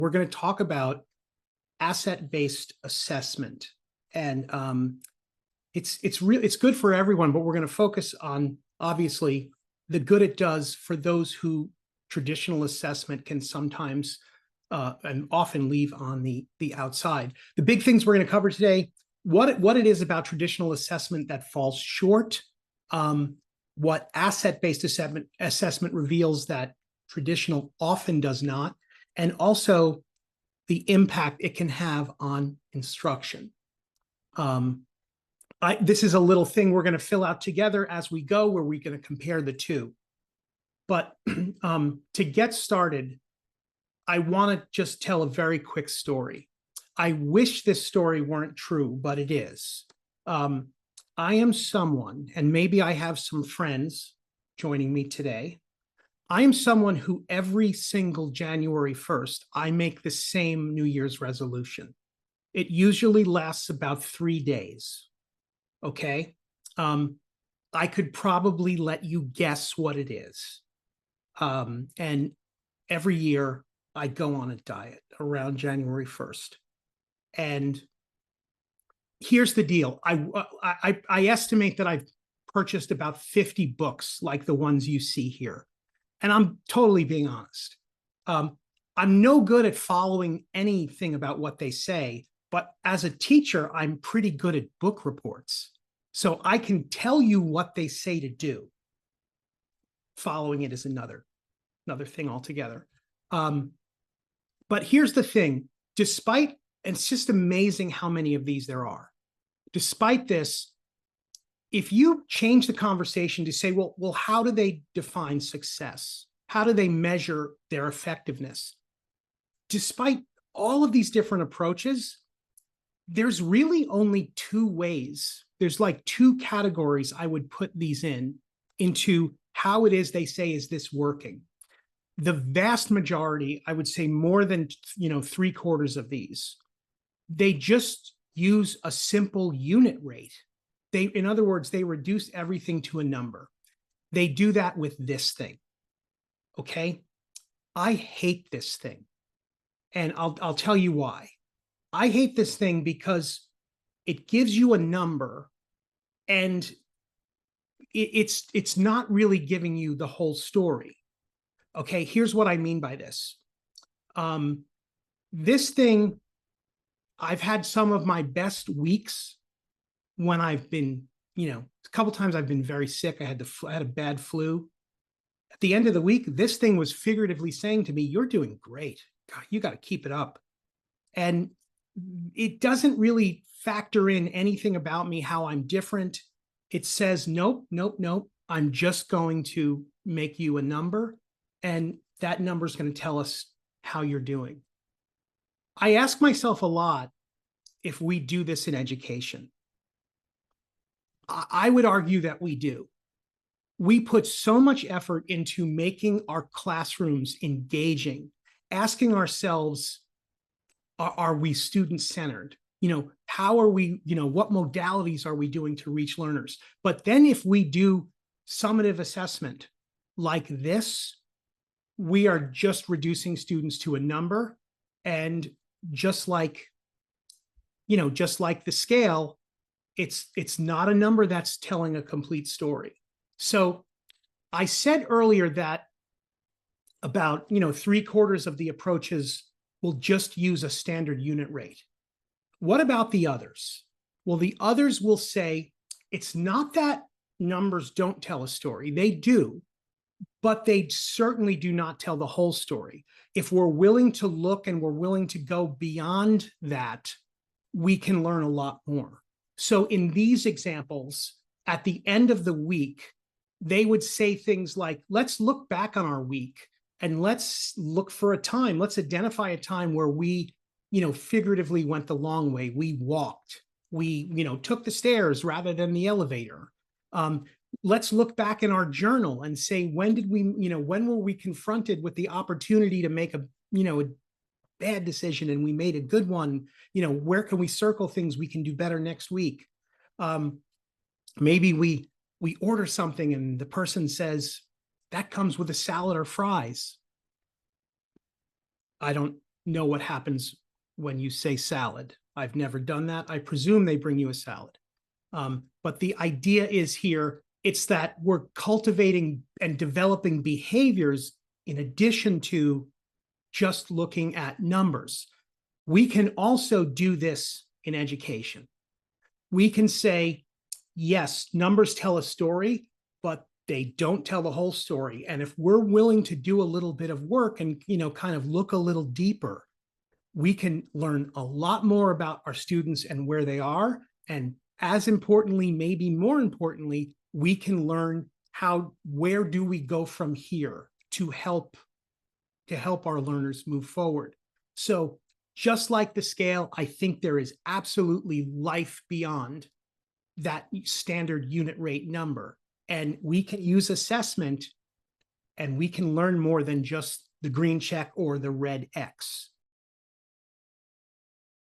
We're going to talk about asset-based assessment, and it's good for everyone, but we're going to focus on obviously the good it does for those who traditional assessment can sometimes and often leave on the outside. The big things we're going to cover today: what it is about traditional assessment that falls short, what asset-based assessment reveals that traditional often does not, and also the impact it can have on instruction. This is a little thing we're going to fill out together as we go, where we're going to compare the two. But to get started, I want to just tell a very quick story. I wish this story weren't true, but it is. I am someone, and maybe I have some friends joining me today. I am someone who every single January 1st, I make the same New Year's resolution. It usually lasts about 3 days. Okay. I could probably let you guess what it is. And every year I go on a diet around January 1st. And here's the deal. I estimate that I've purchased about 50 books like the ones you see here. And I'm totally being honest. I'm no good at following anything about what they say, but as a teacher, I'm pretty good at book reports. So I can tell you what they say to do. Following it is another thing altogether. But here's the thing, and it's just amazing how many of these there are. Despite this, if you change the conversation to say, well, how do they define success? How do they measure their effectiveness? Despite all of these different approaches, there's really only two ways. There's like two categories I would put these into how it is they say, is this working? The vast majority, I would say more than 3/4 of these, they just use a simple unit rate. In other words, they reduce everything to a number. They do that with this thing. Okay. I hate this thing. And I'll tell you why. I hate this thing because it gives you a number and it's not really giving you the whole story. Okay. Here's what I mean by this. This thing, I've had some of my best weeks when I've been, a couple times I've been very sick. I had a bad flu. At the end of the week, this thing was figuratively saying to me, "You're doing great. God, you got to keep it up." And it doesn't really factor in anything about me, how I'm different. It says, nope, nope, nope. I'm just going to make you a number, and that number is going to tell us how you're doing. I ask myself a lot if we do this in education. I would argue that we do. We put so much effort into making our classrooms engaging, asking ourselves, are we student-centered? How are we, what modalities are we doing to reach learners? But then if we do summative assessment like this, we are just reducing students to a number. And just like the scale, it's not a number that's telling a complete story. So I said earlier that about 3/4 of the approaches will just use a standard unit rate. What about the others? Well, the others will say it's not that numbers don't tell a story. They do, but they certainly do not tell the whole story. If we're willing to look and we're willing to go beyond that, we can learn a lot more. So in these examples, at the end of the week, they would say things like, let's look back on our week and let's look for a time. Let's identify a time where we, figuratively went the long way. We walked, we, took the stairs rather than the elevator. Let's look back in our journal and say, when were we confronted with the opportunity to make a bad decision and we made a good one? Where can we circle things we can do better next week? Maybe we order something and the person says that comes with a salad or fries. I don't know what happens when you say salad. I've never done that. I presume they bring you a salad. But the idea is here, it's that we're cultivating and developing behaviors in addition to just looking at numbers. We can also do this in education. We can say, yes, numbers tell a story, but they don't tell the whole story. And if we're willing to do a little bit of work and, kind of look a little deeper, we can learn a lot more about our students and where they are. And as importantly, maybe more importantly, we can learn where do we go from here to help our learners move forward. So just like the scale, I think there is absolutely life beyond that standard unit rate number. And we can use assessment and we can learn more than just the green check or the red X.